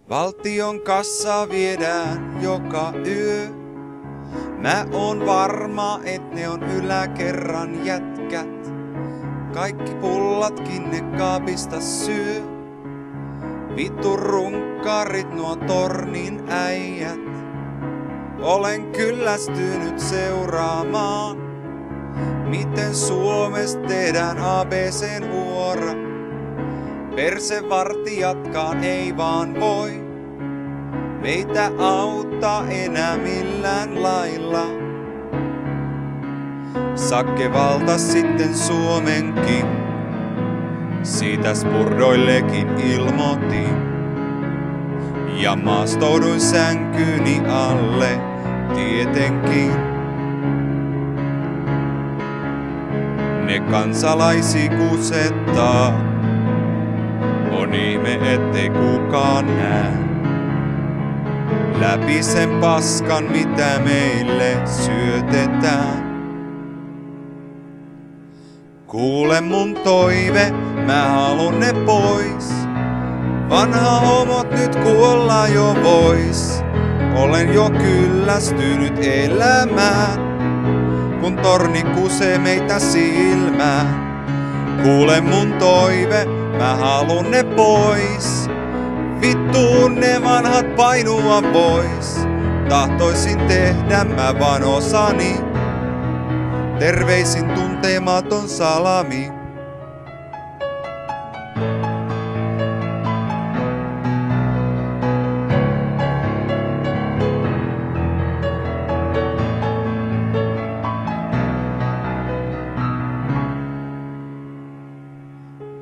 Valtion kassa viedään joka yö. Mä oon varma, et ne on yläkerran jätkät. Kaikki pullatkin ne kaapista syö. Vittu runkkarit nuo tornin äijät. Olen kyllästynyt seuraamaan, miten Suomessa tehdään ABC:n vuoro. Persevartijatkaan ei vaan voi meitä auttaa enää millään lailla. Sakke valtas sitten Suomenkin, siitä spurdoillekin ilmoitin. Ja maastouduin sänkyni alle tietenkin. Ne kansalaisi kusettaa, on ihme ettei kukaan näe. Läpi sen paskan mitä meille syötetään. Kuule mun toive, mä haluun ne pois. Vanha homot nyt kuolla jo vois. Olen jo kyllästynyt elämään, kun torni kusee meitä silmään. Kuule mun toive, mä haluun ne pois. Vittu ne vanhat painua pois. Tahtoisin tehdä mä vaan osani. Terveisin tuntematon salami.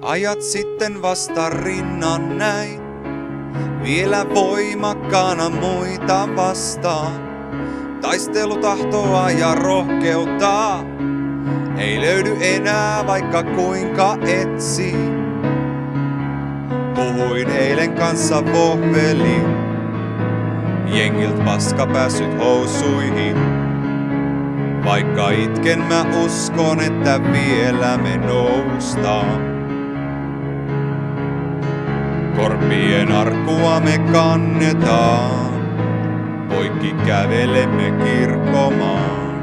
Ajat sitten vasta rinnan näin, vielä voimakkaana muita vastaan. Taistelutahtoa ja rohkeutta ei löydy enää vaikka kuinka etsii. Puhuin eilen kanssa vohvelin, jengilt paska päässyt housuihin. Vaikka itken mä uskon, että vielä me noustaan. Korpien arkua me kannetaan, poikki kävelemme kirkkomaan.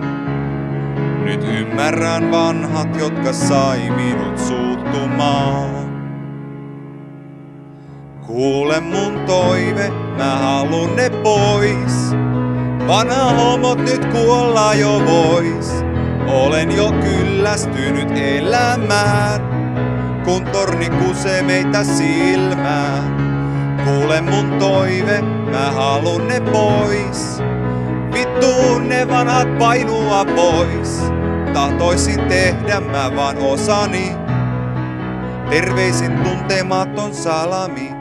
Nyt ymmärrän vanhat, jotka sai minut suuttumaan. Kuule mun toive, mä haluun ne pois. Vanha homot nyt kuolla jo vois. Olen jo kyllästynyt elämään, kun torni kusee meitä silmään. Kuule mun toive, mä haluun ne pois. Vittu ne vanhat painua pois. Tahtoisin tehdä mä vaan osani. Terveisin tuntematon salami.